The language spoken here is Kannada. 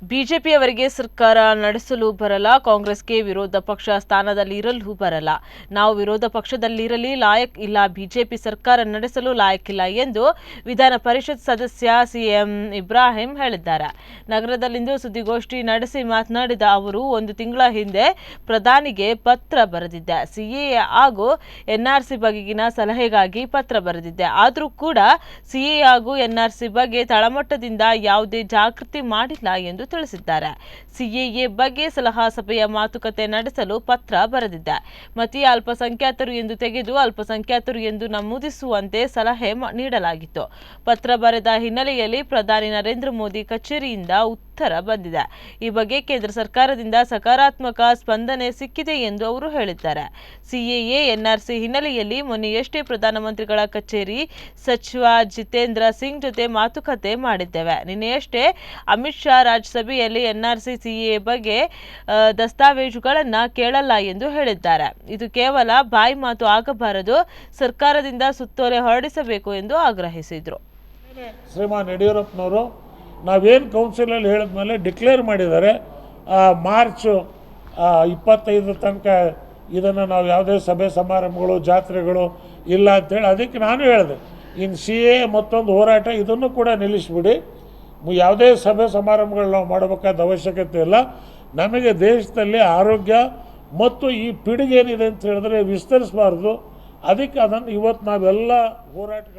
ಬಿಜೆಪಿಯವರಿಗೆ ಸರ್ಕಾರ ನಡೆಸಲು ಬರಲ್ಲ, ಕಾಂಗ್ರೆಸ್ಗೆ ವಿರೋಧ ಪಕ್ಷ ಸ್ಥಾನದಲ್ಲಿ ಇರಲು ಬರಲ್ಲ. ನಾವು ವಿರೋಧ ಪಕ್ಷದಲ್ಲಿರಲಿ ಲಾಯಕ್ ಇಲ್ಲ, ಬಿಜೆಪಿ ಸರ್ಕಾರ ನಡೆಸಲು ಲಾಯಕ್ಕಿಲ್ಲ ಎಂದು ವಿಧಾನ ಪರಿಷತ್ ಸದಸ್ಯ ಸಿಎಂ ಇಬ್ರಾಹಿಂ ಹೇಳಿದ್ದಾರೆ. ನಗರದಲ್ಲಿಂದು ಸುದ್ದಿಗೋಷ್ಠಿ ನಡೆಸಿ ಮಾತನಾಡಿದ ಅವರು, 1 ತಿಂಗಳ ಹಿಂದೆ ಪ್ರಧಾನಿಗೆ ಪತ್ರ ಬರೆದಿದ್ದೆ. ಸಿಎಎ ಹಾಗೂ ಎನ್ಆರ್ಸಿ ಬಗೆಗಿನ ಸಲಹೆಗಾಗಿ ಪತ್ರ ಬರೆದಿದ್ದೆ. ಆದರೂ ಕೂಡ ಸಿಎಎ ಹಾಗೂ ಎನ್ಆರ್ಸಿ ಬಗ್ಗೆ ತಳಮಟ್ಟದಿಂದ ಯಾವುದೇ ಜಾಗೃತಿ ಮಾಡಿಲ್ಲ ಎಂದು ತಿಳಿಸಿದ್ದಾರೆ. ಸಿಎಎ ಬಗ್ಗೆ ಸಲಹಾ ಸಭೆಯ ಮಾತುಕತೆ ನಡೆಸಲು ಪತ್ರ ಬರೆದಿದ್ದೆ. ಮತೀಯ ಅಲ್ಪಸಂಖ್ಯಾತರು ಎಂದು ತೆಗೆದು ಅಲ್ಪಸಂಖ್ಯಾತರು ಎಂದು ನಮೂದಿಸುವಂತೆ ಸಲಹೆ ನೀಡಲಾಗಿತ್ತು. ಪತ್ರ ಬರೆದ ಹಿನ್ನೆಲೆಯಲ್ಲಿ ಪ್ರಧಾನಿ ನರೇಂದ್ರ ಮೋದಿ ಕಚೇರಿಯಿಂದ ಉತ್ತರ ಬಂದಿದೆ. ಈ ಬಗ್ಗೆ ಕೇಂದ್ರ ಸರ್ಕಾರದಿಂದ ಸಕಾರಾತ್ಮಕ ಸ್ಪಂದನೆ ಸಿಕ್ಕಿದೆ ಎಂದು ಅವರು ಹೇಳಿದ್ದಾರೆ. ಸಿಎಎ ಎನ್ಆರ್ಸಿ ಹಿನ್ನೆಲೆಯಲ್ಲಿ ಮೊನ್ನೆಯಷ್ಟೇ ಪ್ರಧಾನಮಂತ್ರಿಗಳ ಕಚೇರಿ ಸಚಿವ ಜಿತೇಂದ್ರ ಸಿಂಗ್ ಜೊತೆ ಮಾತುಕತೆ ಮಾಡಿದ್ದೇವೆ. ನಿನ್ನೆಯಷ್ಟೇ ಅಮಿತ್ ಶಾ ರಾಜ್ಯಸಭೆಯಲ್ಲಿ ಎನ್ಆರ್ಸಿ ಸಿಎಎ ಬಗ್ಗೆ ದಸ್ತಾವೇಜುಗಳನ್ನು ಕೇಳಲ್ಲ ಎಂದು ಹೇಳಿದ್ದಾರೆ. ಇದು ಕೇವಲ ಬಾಯಿ ಮಾತು ಆಗಬಾರದು, ಸರ್ಕಾರದಿಂದ ಸುತ್ತೋಲೆ ಹೊರಡಿಸಬೇಕು ಎಂದು ಆಗ್ರಹಿಸಿದರು. ಶ್ರೀಮಾನ್ ಯಡಿಯೂರಪ್ಪನವರು ನಾವೇನು ಕೌನ್ಸಿಲಲ್ಲಿ ಹೇಳಿದ್ಮೇಲೆ ಡಿಕ್ಲೇರ್ ಮಾಡಿದ್ದಾರೆ, ಮಾರ್ಚ್ 25 ತನಕ ಇದನ್ನು ನಾವು ಯಾವುದೇ ಸಭೆ ಸಮಾರಂಭಗಳು ಜಾತ್ರೆಗಳು ಇಲ್ಲ ಅಂಥೇಳಿ. ಅದಕ್ಕೆ ನಾನು ಹೇಳಿದೆ, ಇನ್ನು ಸಿಎ ಮತ್ತೊಂದು ಹೋರಾಟ ಇದನ್ನು ಕೂಡ ನಿಲ್ಲಿಸ್ಬಿಡಿ, ಯಾವುದೇ ಸಭೆ ಸಮಾರಂಭಗಳು ನಾವು ಮಾಡಬೇಕಾದ ಅವಶ್ಯಕತೆ ಇಲ್ಲ. ನಮಗೆ ದೇಶದಲ್ಲಿ ಆರೋಗ್ಯ ಮತ್ತು ಈ ಪಿಡುಗೇನಿದೆ ಅಂತ ಹೇಳಿದ್ರೆ ವಿಸ್ತರಿಸಬಾರ್ದು. ಅದಕ್ಕೆ ಅದನ್ನು ಇವತ್ತು ನಾವೆಲ್ಲ ಹೋರಾಟ